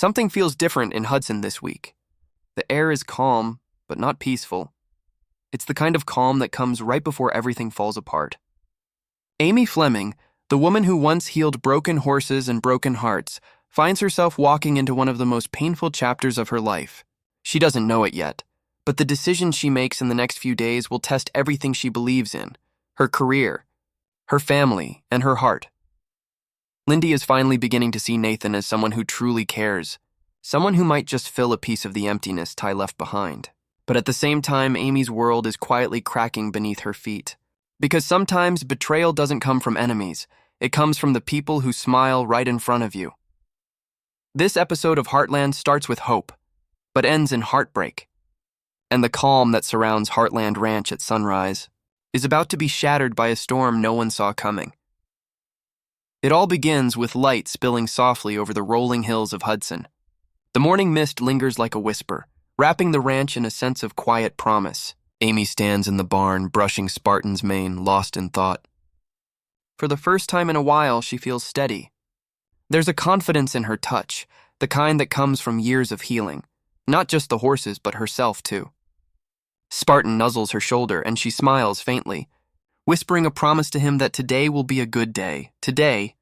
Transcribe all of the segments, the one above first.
Something feels different in Hudson this week. The air is calm, but not peaceful. It's the kind of calm that comes right before everything falls apart. Amy Fleming, the woman who once healed broken horses and broken hearts, finds herself walking into one of the most painful chapters of her life. She doesn't know it yet, but the decisions she makes in the next few days will test everything she believes in: her career, her family, and her heart. Lindy is finally beginning to see Nathan as someone who truly cares, someone who might just fill a piece of the emptiness Ty left behind. But at the same time, Amy's world is quietly cracking beneath her feet. Because sometimes betrayal doesn't come from enemies, it comes from the people who smile right in front of you. This episode of Heartland starts with hope, but ends in heartbreak. And the calm that surrounds Heartland Ranch at sunrise is about to be shattered by a storm no one saw coming. It all begins with light spilling softly over the rolling hills of Hudson. The morning mist lingers like a whisper, wrapping the ranch in a sense of quiet promise. Amy stands in the barn, brushing Spartan's mane, lost in thought. For the first time in a while, she feels steady. There's a confidence in her touch, the kind that comes from years of healing. Not just the horses, but herself, too. Spartan nuzzles her shoulder, and she smiles faintly, whispering a promise to him that today will be a good day. Today,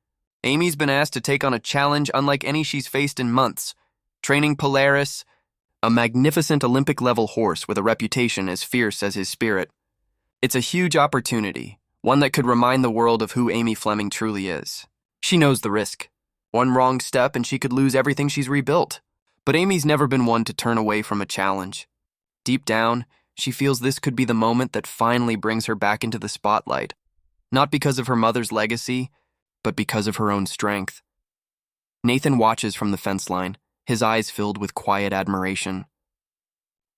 Amy's been asked to take on a challenge unlike any she's faced in months, training Polaris, a magnificent Olympic-level horse with a reputation as fierce as his spirit. It's a huge opportunity, one that could remind the world of who Amy Fleming truly is. She knows the risk. One wrong step and she could lose everything she's rebuilt. But Amy's never been one to turn away from a challenge. Deep down, she feels this could be the moment that finally brings her back into the spotlight. Not because of her mother's legacy, but because of her own strength. Nathan watches from the fence line, his eyes filled with quiet admiration.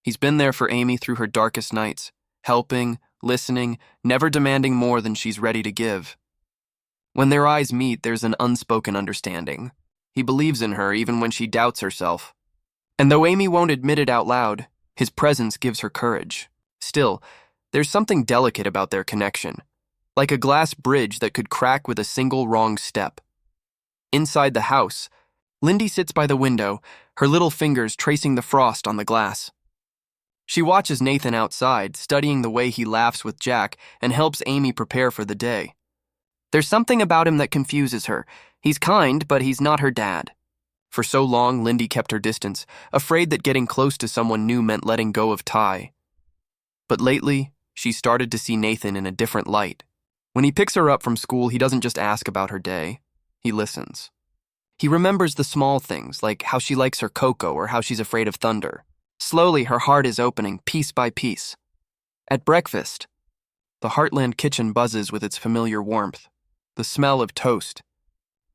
He's been there for Amy through her darkest nights, helping, listening, never demanding more than she's ready to give. When their eyes meet, there's an unspoken understanding. He believes in her even when she doubts herself. And though Amy won't admit it out loud, his presence gives her courage. Still, there's something delicate about their connection, like a glass bridge that could crack with a single wrong step. Inside the house, Lindy sits by the window, her little fingers tracing the frost on the glass. She watches Nathan outside, studying the way he laughs with Jack and helps Amy prepare for the day. There's something about him that confuses her. He's kind, but he's not her dad. For so long, Lindy kept her distance, afraid that getting close to someone new meant letting go of Ty. But lately, she started to see Nathan in a different light. When he picks her up from school, he doesn't just ask about her day. He listens. He remembers the small things, like how she likes her cocoa or how she's afraid of thunder. Slowly, her heart is opening, piece by piece. At breakfast, the Heartland kitchen buzzes with its familiar warmth. The smell of toast,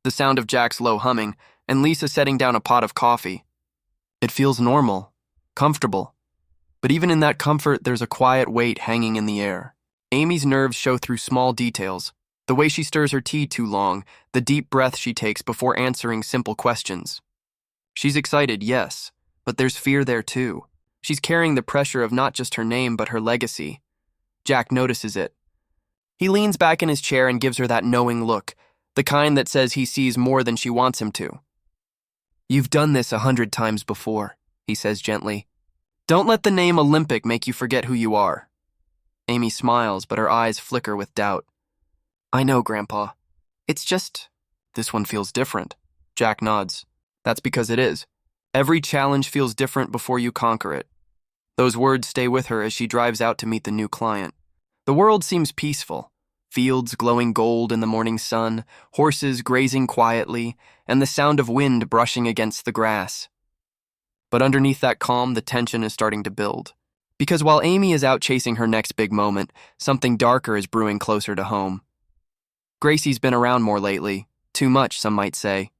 the sound of Jack's low humming, and Lisa setting down a pot of coffee. It feels normal, comfortable. But even in that comfort, there's a quiet weight hanging in the air. Amy's nerves show through small details, the way she stirs her tea too long, the deep breath she takes before answering simple questions. She's excited, yes, but there's fear there too. She's carrying the pressure of not just her name, but her legacy. Jack notices it. He leans back in his chair and gives her that knowing look, the kind that says he sees more than she wants him to. "You've done this 100 times before," he says gently. "Don't let the name Olympic make you forget who you are." Amy smiles, but her eyes flicker with doubt. "I know, Grandpa. It's just, this one feels different." Jack nods. "That's because it is. Every challenge feels different before you conquer it." Those words stay with her as she drives out to meet the new client. The world seems peaceful. Fields glowing gold in the morning sun, horses grazing quietly, and the sound of wind brushing against the grass. But underneath that calm, the tension is starting to build. Because while Amy is out chasing her next big moment, something darker is brewing closer to home. Gracie's been around more lately. Too much, some might say.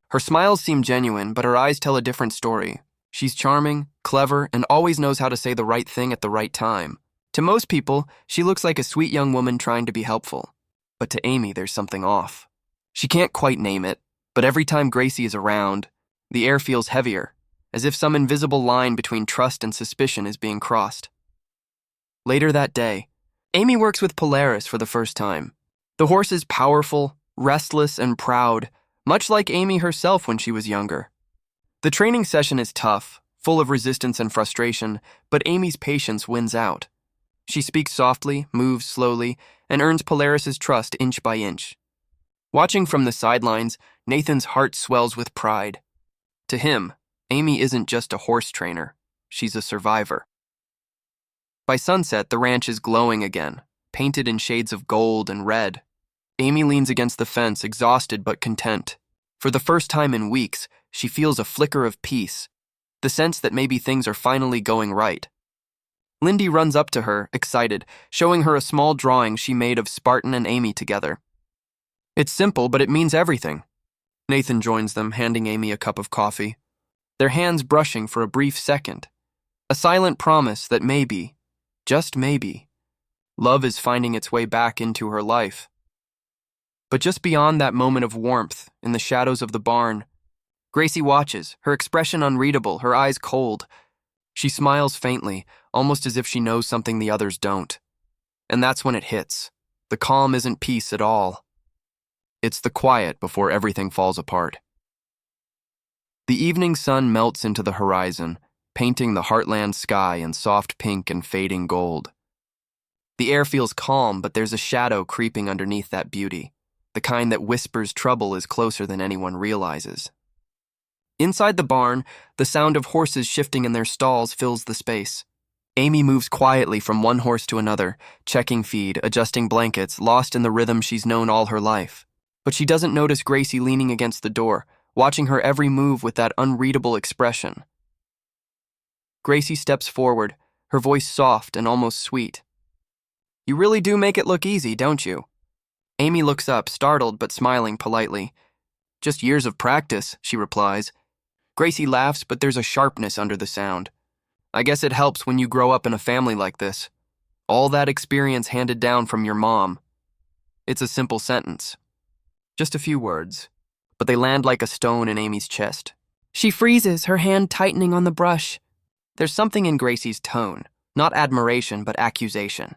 Her smiles seem genuine, but her eyes tell a different story. She's charming, clever, and always knows how to say the right thing at the right time. To most people, she looks like a sweet young woman trying to be helpful. But to Amy, there's something off. She can't quite name it, but every time Gracie is around, the air feels heavier, as if some invisible line between trust and suspicion is being crossed. Later that day, Amy works with Polaris for the first time. The horse is powerful, restless, and proud, much like Amy herself when she was younger. The training session is tough, full of resistance and frustration, but Amy's patience wins out. She speaks softly, moves slowly, and earns Polaris's trust inch by inch. Watching from the sidelines, Nathan's heart swells with pride. To him, Amy isn't just a horse trainer, she's a survivor. By sunset, the ranch is glowing again, painted in shades of gold and red. Amy leans against the fence, exhausted but content. For the first time in weeks, she feels a flicker of peace, the sense that maybe things are finally going right. Lindy runs up to her, excited, showing her a small drawing she made of Spartan and Amy together. It's simple, but it means everything. Nathan joins them, handing Amy a cup of coffee, their hands brushing for a brief second. A silent promise that maybe, just maybe, love is finding its way back into her life. But just beyond that moment of warmth, in the shadows of the barn, Gracie watches, her expression unreadable, her eyes cold. She smiles faintly, almost as if she knows something the others don't. And that's when it hits. The calm isn't peace at all. It's the quiet before everything falls apart. The evening sun melts into the horizon, painting the Heartland sky in soft pink and fading gold. The air feels calm, but there's a shadow creeping underneath that beauty, the kind that whispers trouble is closer than anyone realizes. Inside the barn, the sound of horses shifting in their stalls fills the space. Amy moves quietly from one horse to another, checking feed, adjusting blankets, lost in the rhythm she's known all her life. But she doesn't notice Gracie leaning against the door, watching her every move with that unreadable expression. Gracie steps forward, her voice soft and almost sweet. "You really do make it look easy, don't you?" Amy looks up, startled but smiling politely. "Just years of practice," she replies. Gracie laughs, but there's a sharpness under the sound. "I guess it helps when you grow up in a family like this. All that experience handed down from your mom." It's a simple sentence. Just a few words, but they land like a stone in Amy's chest. She freezes, her hand tightening on the brush. There's something in Gracie's tone, not admiration, but accusation.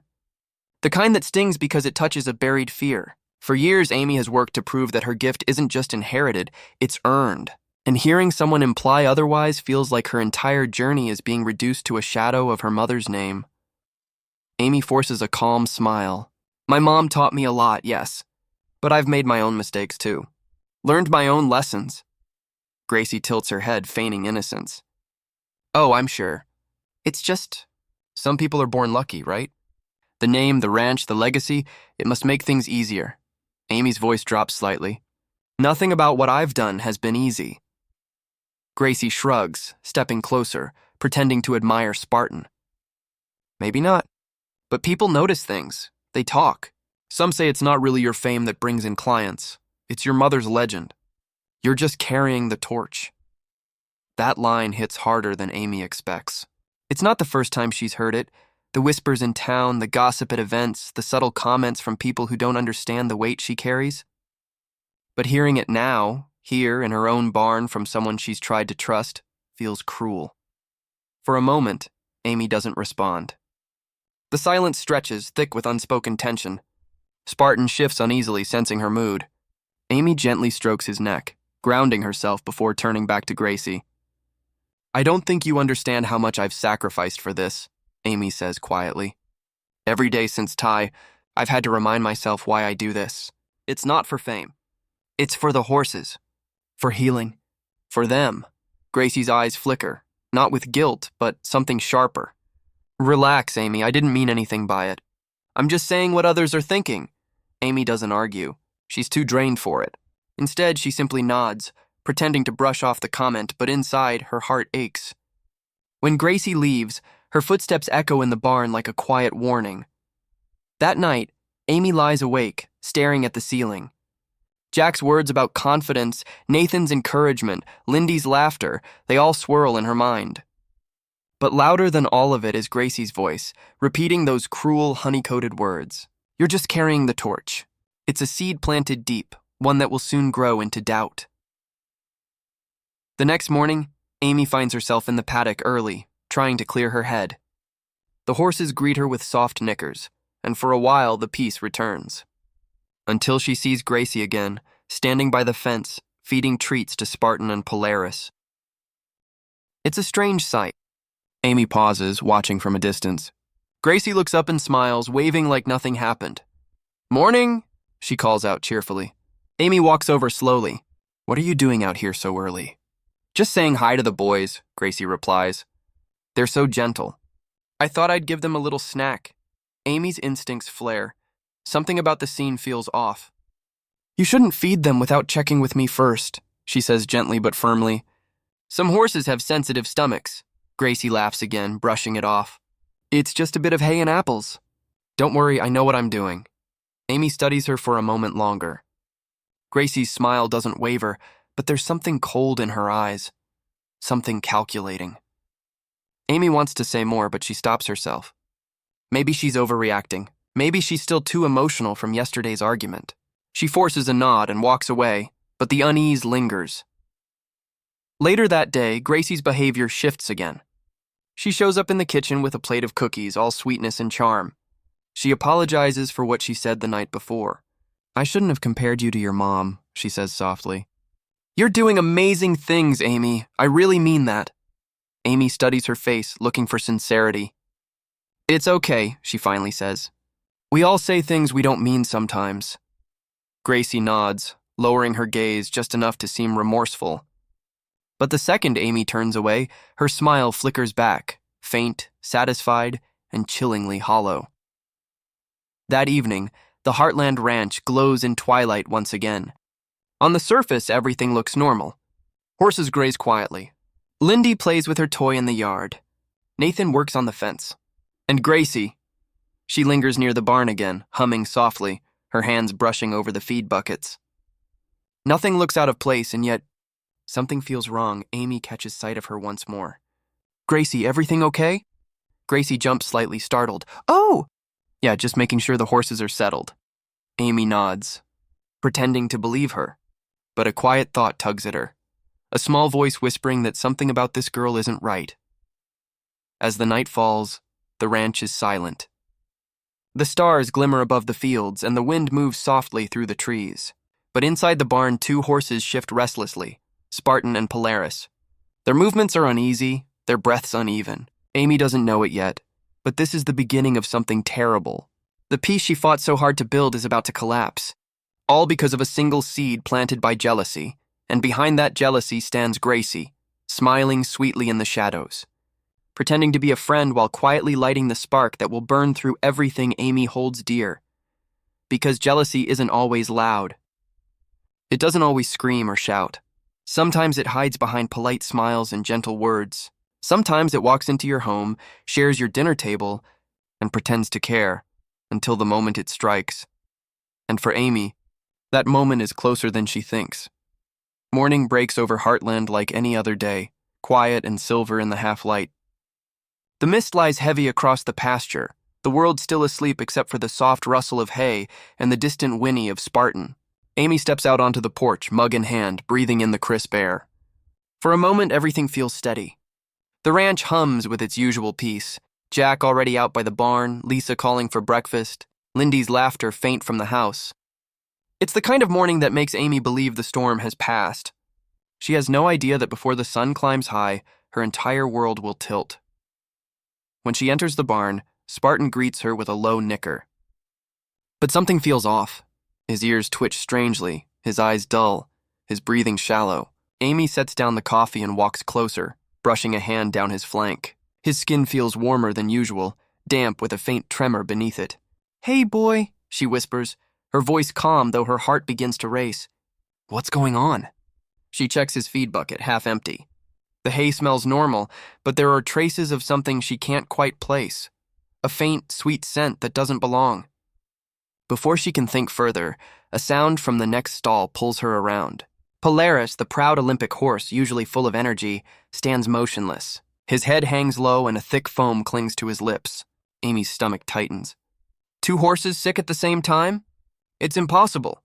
The kind that stings because it touches a buried fear. For years, Amy has worked to prove that her gift isn't just inherited, it's earned. And hearing someone imply otherwise feels like her entire journey is being reduced to a shadow of her mother's name. Amy forces a calm smile. "My mom taught me a lot, yes. But I've made my own mistakes too. Learned my own lessons." Gracie tilts her head, feigning innocence. "Oh, I'm sure. It's just, some people are born lucky, right? The name, the ranch, the legacy, it must make things easier." Amy's voice drops slightly. "Nothing about what I've done has been easy." Gracie shrugs, stepping closer, pretending to admire Spartan. "Maybe not. But people notice things. They talk. Some say it's not really your fame that brings in clients. It's your mother's legend. You're just carrying the torch." That line hits harder than Amy expects. It's not the first time she's heard it. The whispers in town, the gossip at events, the subtle comments from people who don't understand the weight she carries. But hearing it now, here in her own barn from someone she's tried to trust, feels cruel. For a moment, Amy doesn't respond. The silence stretches, thick with unspoken tension. Spartan shifts uneasily, sensing her mood. Amy gently strokes his neck, grounding herself before turning back to Gracie. "I don't think you understand how much I've sacrificed for this," Amy says quietly. "Every day since Ty, I've had to remind myself why I do this. It's not for fame. It's for the horses. For healing. For them." Gracie's eyes flicker, not with guilt, but something sharper. "Relax, Amy, I didn't mean anything by it. I'm just saying what others are thinking." Amy doesn't argue. She's too drained for it. Instead, she simply nods, pretending to brush off the comment, but inside, her heart aches. When Gracie leaves, her footsteps echo in the barn like a quiet warning. That night, Amy lies awake, staring at the ceiling. Jack's words about confidence, Nathan's encouragement, Lindy's laughter, they all swirl in her mind. But louder than all of it is Gracie's voice, repeating those cruel, honey-coated words. "You're just carrying the torch. It's a seed planted deep, one that will soon grow into doubt." The next morning, Amy finds herself in the paddock early, trying to clear her head. The horses greet her with soft nickers, and for a while the peace returns. Until she sees Gracie again, standing by the fence, feeding treats to Spartan and Polaris. It's a strange sight. Amy pauses, watching from a distance. Gracie looks up and smiles, waving like nothing happened. "Morning," she calls out cheerfully. Amy walks over slowly. "What are you doing out here so early?" "Just saying hi to the boys," Gracie replies. "They're so gentle. I thought I'd give them a little snack." Amy's instincts flare. Something about the scene feels off. "You shouldn't feed them without checking with me first," she says gently but firmly. "Some horses have sensitive stomachs." Gracie laughs again, brushing it off. "It's just a bit of hay and apples." "Don't worry, I know what I'm doing." Amy studies her for a moment longer. Gracie's smile doesn't waver, but there's something cold in her eyes. Something calculating. Amy wants to say more, but she stops herself. Maybe she's overreacting. Maybe she's still too emotional from yesterday's argument. She forces a nod and walks away, but the unease lingers. Later that day, Gracie's behavior shifts again. She shows up in the kitchen with a plate of cookies, all sweetness and charm. She apologizes for what she said the night before. "I shouldn't have compared you to your mom," she says softly. "You're doing amazing things, Amy. I really mean that." Amy studies her face, looking for sincerity. "It's okay," she finally says. "We all say things we don't mean sometimes." Gracie nods, lowering her gaze just enough to seem remorseful. But the second Amy turns away, her smile flickers back, faint, satisfied, and chillingly hollow. That evening, the Heartland ranch glows in twilight once again. On the surface, everything looks normal. Horses graze quietly. Lindy plays with her toy in the yard. Nathan works on the fence. And Gracie, she lingers near the barn again, humming softly, her hands brushing over the feed buckets. Nothing looks out of place, and yet something feels wrong. Amy catches sight of her once more. "Gracie, everything okay?" Gracie jumps slightly, startled. "Oh!" "Yeah, just making sure the horses are settled." Amy nods, pretending to believe her. But a quiet thought tugs at her. A small voice whispering that something about this girl isn't right. As the night falls, the ranch is silent. The stars glimmer above the fields, and the wind moves softly through the trees. But inside the barn, two horses shift restlessly, Spartan and Polaris. Their movements are uneasy, their breaths uneven. Amy doesn't know it yet, but this is the beginning of something terrible. The peace she fought so hard to build is about to collapse, all because of a single seed planted by jealousy, and behind that jealousy stands Gracie, smiling sweetly in the shadows, pretending to be a friend while quietly lighting the spark that will burn through everything Amy holds dear. Because jealousy isn't always loud. It doesn't always scream or shout. Sometimes it hides behind polite smiles and gentle words. Sometimes it walks into your home, shares your dinner table, and pretends to care, until the moment it strikes. And for Amy, that moment is closer than she thinks. Morning breaks over Heartland like any other day, quiet and silver in the half-light. The mist lies heavy across the pasture, the world still asleep except for the soft rustle of hay and the distant whinny of Spartan. Amy steps out onto the porch, mug in hand, breathing in the crisp air. For a moment, everything feels steady. The ranch hums with its usual peace. Jack already out by the barn, Lisa calling for breakfast, Lindy's laughter faint from the house. It's the kind of morning that makes Amy believe the storm has passed. She has no idea that before the sun climbs high, her entire world will tilt. When she enters the barn, Spartan greets her with a low nicker. But something feels off. His ears twitch strangely, his eyes dull, his breathing shallow. Amy sets down the coffee and walks closer, brushing a hand down his flank. His skin feels warmer than usual, damp with a faint tremor beneath it. "Hey, boy," she whispers, her voice calm though her heart begins to race. "What's going on?" She checks his feed bucket, half empty. The hay smells normal, but there are traces of something she can't quite place. A faint, sweet scent that doesn't belong. Before she can think further, a sound from the next stall pulls her around. Polaris, the proud Olympic horse, usually full of energy, stands motionless. His head hangs low and a thick foam clings to his lips. Amy's stomach tightens. Two horses sick at the same time? It's impossible.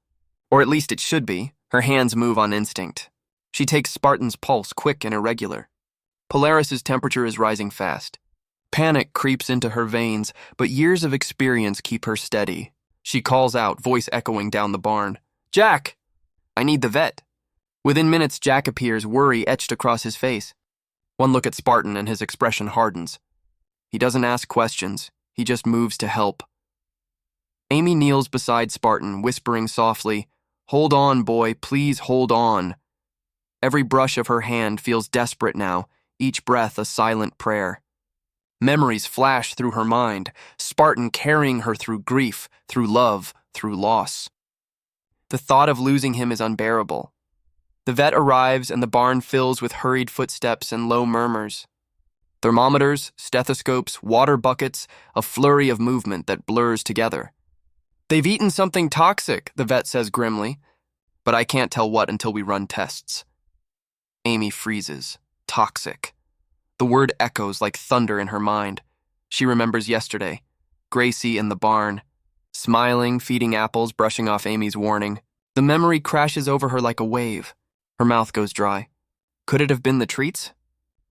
Or at least it should be. Her hands move on instinct. She takes Spartan's pulse, quick and irregular. Polaris's temperature is rising fast. Panic creeps into her veins, but years of experience keep her steady. She calls out, voice echoing down the barn. "Jack! I need the vet." Within minutes, Jack appears, worry etched across his face. One look at Spartan and his expression hardens. He doesn't ask questions, he just moves to help. Amy kneels beside Spartan, whispering softly, "Hold on, boy, please hold on." Every brush of her hand feels desperate now, each breath a silent prayer. Memories flash through her mind, Spartan carrying her through grief, through love, through loss. The thought of losing him is unbearable. The vet arrives and the barn fills with hurried footsteps and low murmurs. Thermometers, stethoscopes, water buckets, a flurry of movement that blurs together. "They've eaten something toxic," the vet says grimly, "but I can't tell what until we run tests." Amy freezes. Toxic. The word echoes like thunder in her mind. She remembers yesterday. Gracie in the barn. Smiling, feeding apples, brushing off Amy's warning. The memory crashes over her like a wave. Her mouth goes dry. "Could it have been the treats?"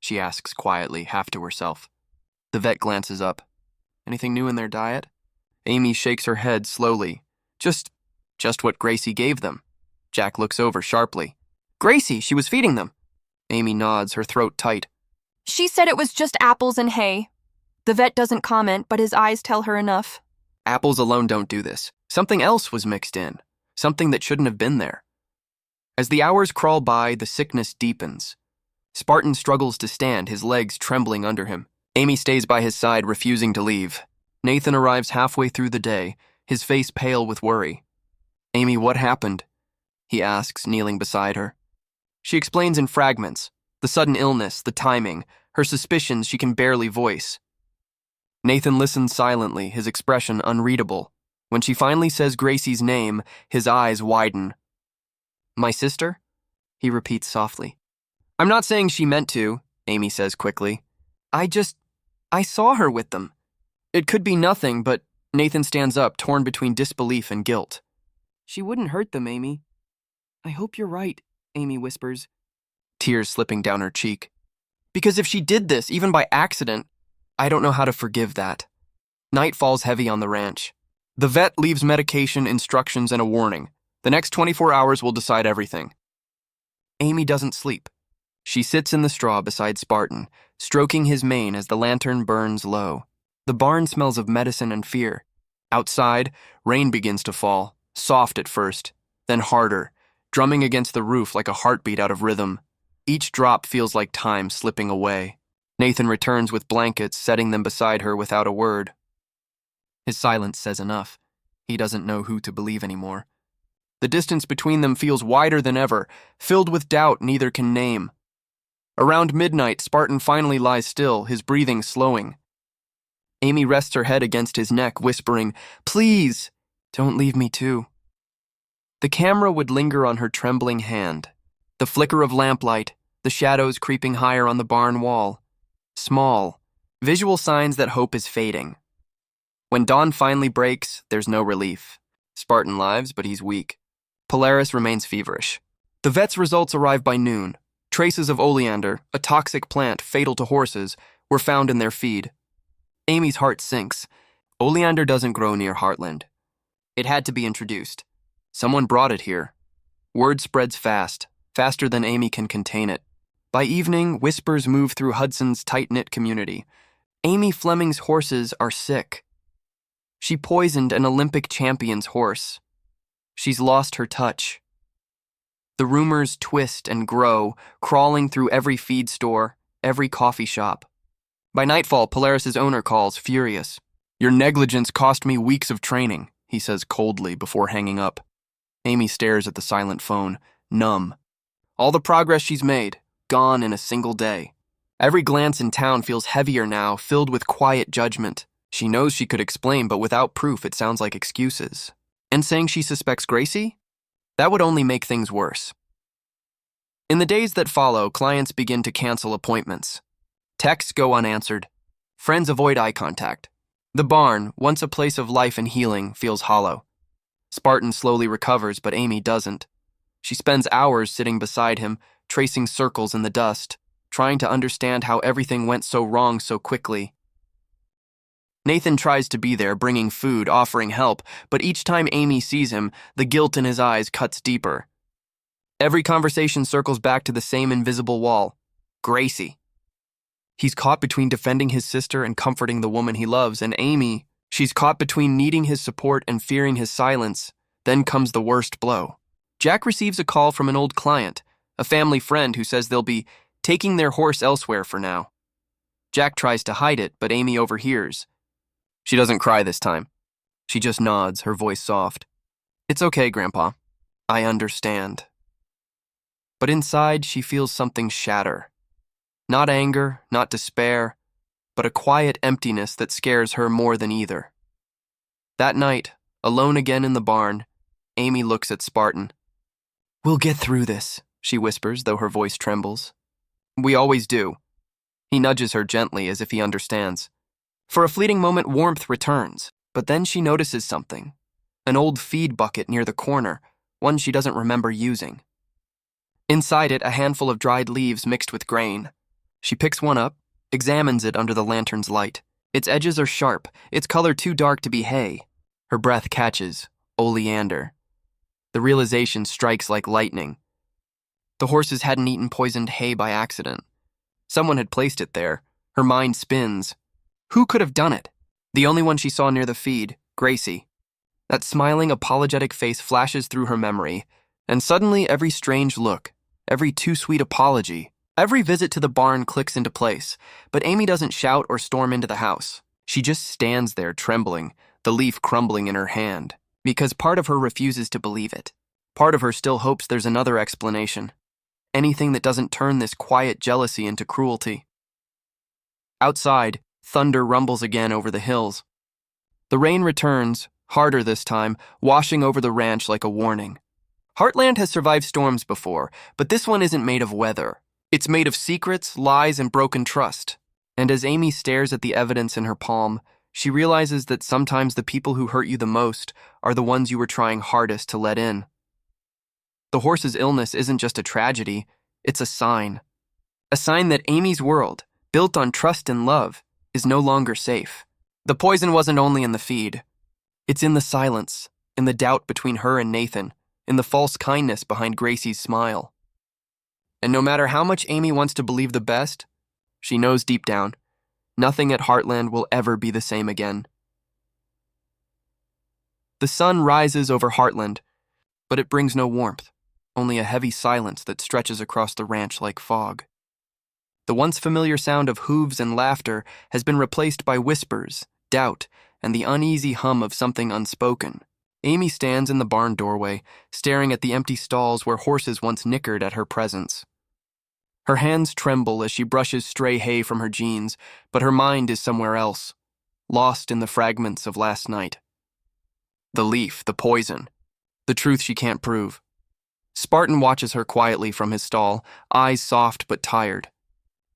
she asks quietly, half to herself. The vet glances up. "Anything new in their diet?" Amy shakes her head slowly. Just what Gracie gave them." Jack looks over sharply. "Gracie, she was feeding them." Amy nods, her throat tight. "She said it was just apples and hay." The vet doesn't comment, but his eyes tell her enough. Apples alone don't do this. Something else was mixed in. Something that shouldn't have been there. As the hours crawl by, the sickness deepens. Spartan struggles to stand, his legs trembling under him. Amy stays by his side, refusing to leave. Nathan arrives halfway through the day, his face pale with worry. "Amy, what happened?" he asks, kneeling beside her. She explains in fragments, the sudden illness, the timing, her suspicions she can barely voice. Nathan listens silently, his expression unreadable. When she finally says Gracie's name, his eyes widen. "My sister?" he repeats softly. "I'm not saying she meant to," Amy says quickly. I saw her with them. It could be nothing, but..." Nathan stands up, torn between disbelief and guilt. "She wouldn't hurt them, Amy." "I hope you're right," Amy whispers, tears slipping down her cheek. "Because if she did this, even by accident, I don't know how to forgive that." Night falls heavy on the ranch. The vet leaves medication, instructions, and a warning. The next 24 hours will decide everything. Amy doesn't sleep. She sits in the straw beside Spartan, stroking his mane as the lantern burns low. The barn smells of medicine and fear. Outside, rain begins to fall, soft at first, then harder, drumming against the roof like a heartbeat out of rhythm. Each drop feels like time slipping away. Nathan returns with blankets, setting them beside her without a word. His silence says enough. He doesn't know who to believe anymore. The distance between them feels wider than ever, filled with doubt neither can name. Around midnight, Spartan finally lies still, his breathing slowing. Amy rests her head against his neck, whispering, "Please, don't leave me too." The camera would linger on her trembling hand. The flicker of lamplight, the shadows creeping higher on the barn wall. Small, visual signs that hope is fading. When dawn finally breaks, there's no relief. Spartan lives, but he's weak. Polaris remains feverish. The vet's results arrive by noon. Traces of oleander, a toxic plant fatal to horses, were found in their feed. Amy's heart sinks. Oleander doesn't grow near Heartland. It had to be introduced. Someone brought it here. Word spreads fast, faster than Amy can contain it. By evening, whispers move through Hudson's tight-knit community. Amy Fleming's horses are sick. She poisoned an Olympic champion's horse. She's lost her touch. The rumors twist and grow, crawling through every feed store, every coffee shop. By nightfall, Polaris's owner calls, furious. "Your negligence cost me weeks of training," he says coldly before hanging up. Amy stares at the silent phone, numb. All the progress she's made, gone in a single day. Every glance in town feels heavier now, filled with quiet judgment. She knows she could explain, but without proof, it sounds like excuses. And saying she suspects Gracie? That would only make things worse. In the days that follow, clients begin to cancel appointments. Texts go unanswered. Friends avoid eye contact. The barn, once a place of life and healing, feels hollow. Spartan slowly recovers, but Amy doesn't. She spends hours sitting beside him, tracing circles in the dust, trying to understand how everything went so wrong so quickly. Nathan tries to be there, bringing food, offering help, but each time Amy sees him, the guilt in his eyes cuts deeper. Every conversation circles back to the same invisible wall. Gracie. He's caught between defending his sister and comforting the woman he loves, and Amy, she's caught between needing his support and fearing his silence. Then comes the worst blow. Jack receives a call from an old client, a family friend who says they'll be taking their horse elsewhere for now. Jack tries to hide it, but Amy overhears. She doesn't cry this time. She just nods, her voice soft. It's okay, Grandpa. I understand. But inside, she feels something shatter. Not anger, not despair, but a quiet emptiness that scares her more than either. That night, alone again in the barn, Amy looks at Spartan. We'll get through this, she whispers, though her voice trembles. We always do. He nudges her gently as if he understands. For a fleeting moment, warmth returns, but then she notices something. An old feed bucket near the corner, one she doesn't remember using. Inside it, a handful of dried leaves mixed with grain. She picks one up, examines it under the lantern's light. Its edges are sharp, its color too dark to be hay. Her breath catches, oleander. The realization strikes like lightning. The horses hadn't eaten poisoned hay by accident. Someone had placed it there. Her mind spins. Who could have done it? The only one she saw near the feed, Gracie. That smiling, apologetic face flashes through her memory, and suddenly every strange look, every too-sweet apology, every visit to the barn clicks into place. But Amy doesn't shout or storm into the house. She just stands there trembling, the leaf crumbling in her hand, because part of her refuses to believe it. Part of her still hopes there's another explanation. Anything that doesn't turn this quiet jealousy into cruelty. Outside, thunder rumbles again over the hills. The rain returns, harder this time, washing over the ranch like a warning. Heartland has survived storms before, but this one isn't made of weather. It's made of secrets, lies, and broken trust. And as Amy stares at the evidence in her palm, she realizes that sometimes the people who hurt you the most are the ones you were trying hardest to let in. The horse's illness isn't just a tragedy, it's a sign. A sign that Amy's world, built on trust and love, is no longer safe. The poison wasn't only in the feed. It's in the silence, in the doubt between her and Nathan, in the false kindness behind Gracie's smile. And no matter how much Amy wants to believe the best, she knows deep down, nothing at Heartland will ever be the same again. The sun rises over Heartland, but it brings no warmth, only a heavy silence that stretches across the ranch like fog. The once familiar sound of hooves and laughter has been replaced by whispers, doubt, and the uneasy hum of something unspoken. Amy stands in the barn doorway, staring at the empty stalls where horses once nickered at her presence. Her hands tremble as she brushes stray hay from her jeans, but her mind is somewhere else, lost in the fragments of last night. The leaf, the poison, the truth she can't prove. Spartan watches her quietly from his stall, eyes soft but tired.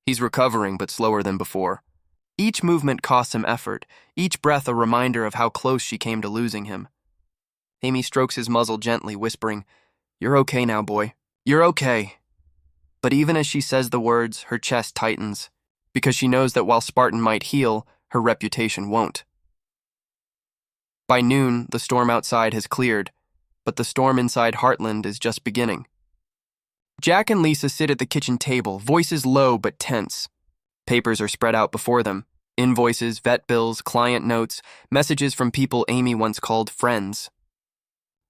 He's recovering but slower than before. Each movement costs him effort, each breath a reminder of how close she came to losing him. Amy strokes his muzzle gently, whispering, "You're okay now, boy. You're okay." But even as she says the words, her chest tightens, because she knows that while Spartan might heal, her reputation won't. By noon, the storm outside has cleared, but the storm inside Heartland is just beginning. Jack and Lisa sit at the kitchen table, voices low but tense. Papers are spread out before them. Invoices, vet bills, client notes, messages from people Amy once called friends.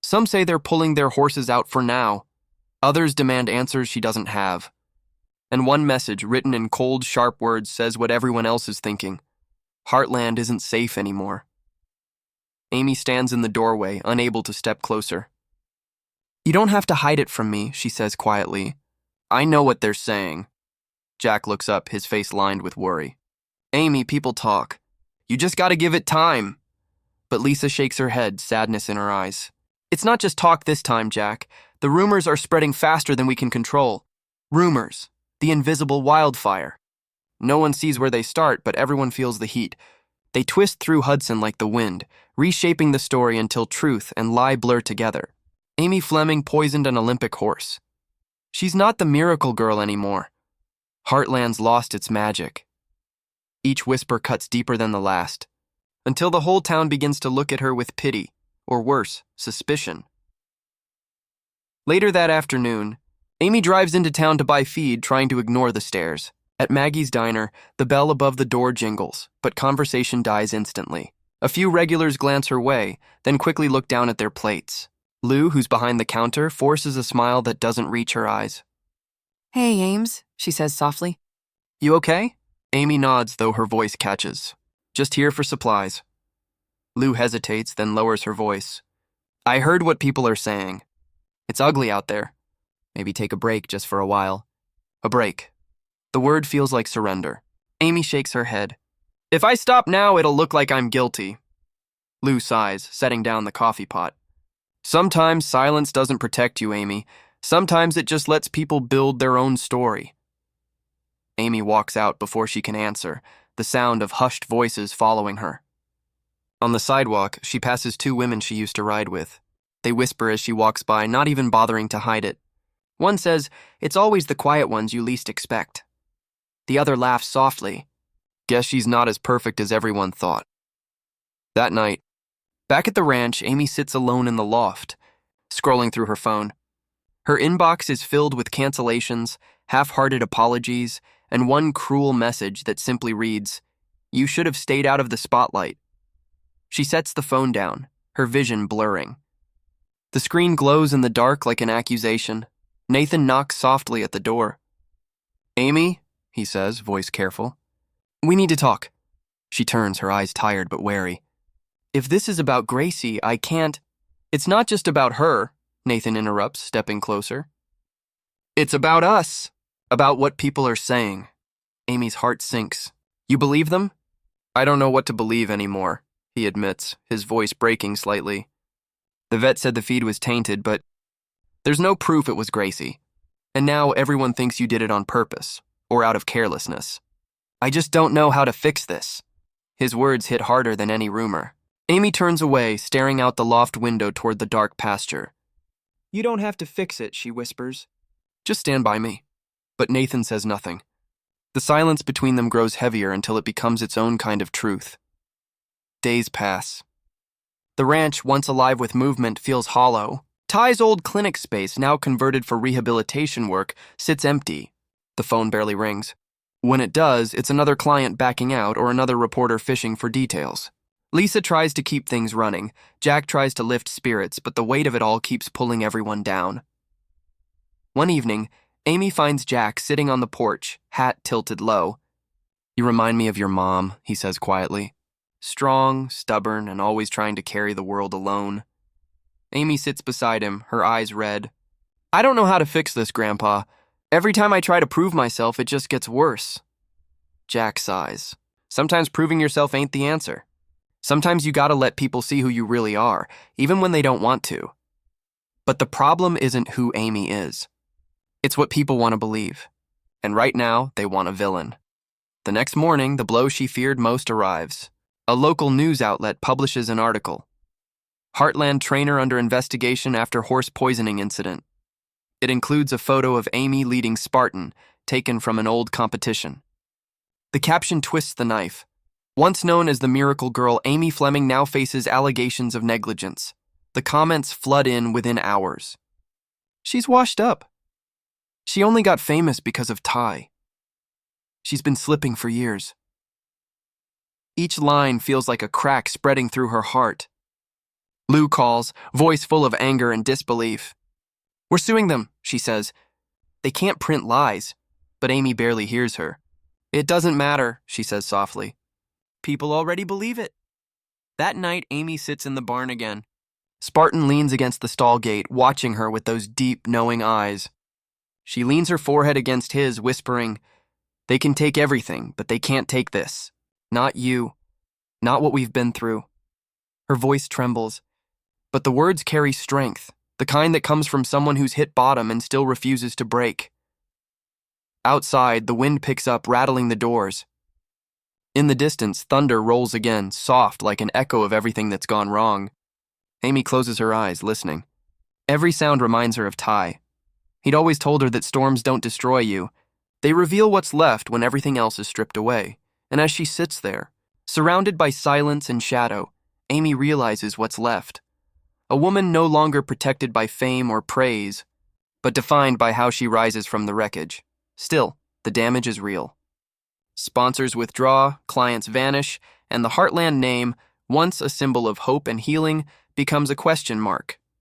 Some say they're pulling their horses out for now. Others demand answers she doesn't have. And one message, written in cold, sharp words, says what everyone else is thinking. Heartland isn't safe anymore. Amy stands in the doorway, unable to step closer. "You don't have to hide it from me," she says quietly. "I know what they're saying." Jack looks up, his face lined with worry. "Amy, people talk. You just gotta give it time." But Lisa shakes her head, sadness in her eyes. "It's not just talk this time, Jack. The rumors are spreading faster than we can control. Rumors. The invisible wildfire. No one sees where they start, but everyone feels the heat. They twist through Hudson like the wind, reshaping the story until truth and lie blur together. Amy Fleming poisoned an Olympic horse. She's not the miracle girl anymore. Heartland's lost its magic. Each whisper cuts deeper than the last, until the whole town begins to look at her with pity, or worse, suspicion. Later that afternoon, Amy drives into town to buy feed, trying to ignore the stares. At Maggie's diner, the bell above the door jingles, but conversation dies instantly. A few regulars glance her way, then quickly look down at their plates. Lou, who's behind the counter, forces a smile that doesn't reach her eyes. Hey, Ames, she says softly. You okay? Amy nods, though her voice catches. Just here for supplies. Lou hesitates, then lowers her voice. I heard what people are saying. It's ugly out there. Maybe take a break just for a while. A break. The word feels like surrender. Amy shakes her head. If I stop now, it'll look like I'm guilty. Lou sighs, setting down the coffee pot. Sometimes silence doesn't protect you, Amy. Sometimes it just lets people build their own story. Amy walks out before she can answer, the sound of hushed voices following her. On the sidewalk, she passes two women she used to ride with. They whisper as she walks by, not even bothering to hide it. One says, "It's always the quiet ones you least expect." The other laughs softly. Guess she's not as perfect as everyone thought. That night, back at the ranch, Amy sits alone in the loft, scrolling through her phone. Her inbox is filled with cancellations, half-hearted apologies, and one cruel message that simply reads, "You should have stayed out of the spotlight." She sets the phone down, her vision blurring. The screen glows in the dark like an accusation. Nathan knocks softly at the door. "Amy," he says, voice careful. "We need to talk." She turns, her eyes tired but wary. "If this is about Gracie, I can't—" "It's not just about her," Nathan interrupts, stepping closer. "It's about us, about what people are saying." Amy's heart sinks. "You believe them?" "I don't know what to believe anymore," he admits, his voice breaking slightly. "The vet said the feed was tainted, but there's no proof it was Gracie. And now everyone thinks you did it on purpose, or out of carelessness. I just don't know how to fix this." His words hit harder than any rumor. Amy turns away, staring out the loft window toward the dark pasture. "You don't have to fix it," she whispers. "Just stand by me." But Nathan says nothing. The silence between them grows heavier until it becomes its own kind of truth. Days pass. The ranch, once alive with movement, feels hollow. Ty's old clinic space, now converted for rehabilitation work, sits empty. The phone barely rings. When it does, it's another client backing out or another reporter fishing for details. Lisa tries to keep things running. Jack tries to lift spirits, but the weight of it all keeps pulling everyone down. One evening, Amy finds Jack sitting on the porch, hat tilted low. "You remind me of your mom," he says quietly. Strong, stubborn, and always trying to carry the world alone. Amy sits beside him, her eyes red. "I don't know how to fix this, Grandpa. Every time I try to prove myself, it just gets worse." Jack sighs. "Sometimes proving yourself ain't the answer. Sometimes you gotta let people see who you really are, even when they don't want to. But the problem isn't who Amy is. It's what people want to believe. And right now, they want a villain." The next morning, the blow she feared most arrives. A local news outlet publishes an article. Heartland trainer under investigation after horse poisoning incident. It includes a photo of Amy leading Spartan, taken from an old competition. The caption twists the knife. Once known as the Miracle Girl, Amy Fleming now faces allegations of negligence. The comments flood in within hours. "She's washed up. She only got famous because of Ty. She's been slipping for years." Each line feels like a crack spreading through her heart. Lou calls, voice full of anger and disbelief. "We're suing them," she says. "They can't print lies." But Amy barely hears her. "It doesn't matter," she says softly. "People already believe it." That night, Amy sits in the barn again. Spartan leans against the stall gate, watching her with those deep, knowing eyes. She leans her forehead against his, whispering, "They can take everything, but they can't take this. Not you. Not what we've been through." Her voice trembles, but the words carry strength, the kind that comes from someone who's hit bottom and still refuses to break. Outside, the wind picks up, rattling the doors. In the distance, thunder rolls again, soft like an echo of everything that's gone wrong. Amy closes her eyes, listening. Every sound reminds her of Ty. He'd always told her that storms don't destroy you. They reveal what's left when everything else is stripped away. And as she sits there, surrounded by silence and shadow, Amy realizes what's left. A woman no longer protected by fame or praise, but defined by how she rises from the wreckage. Still, the damage is real. Sponsors withdraw, clients vanish, and the Heartland name, once a symbol of hope and healing, becomes a question mark.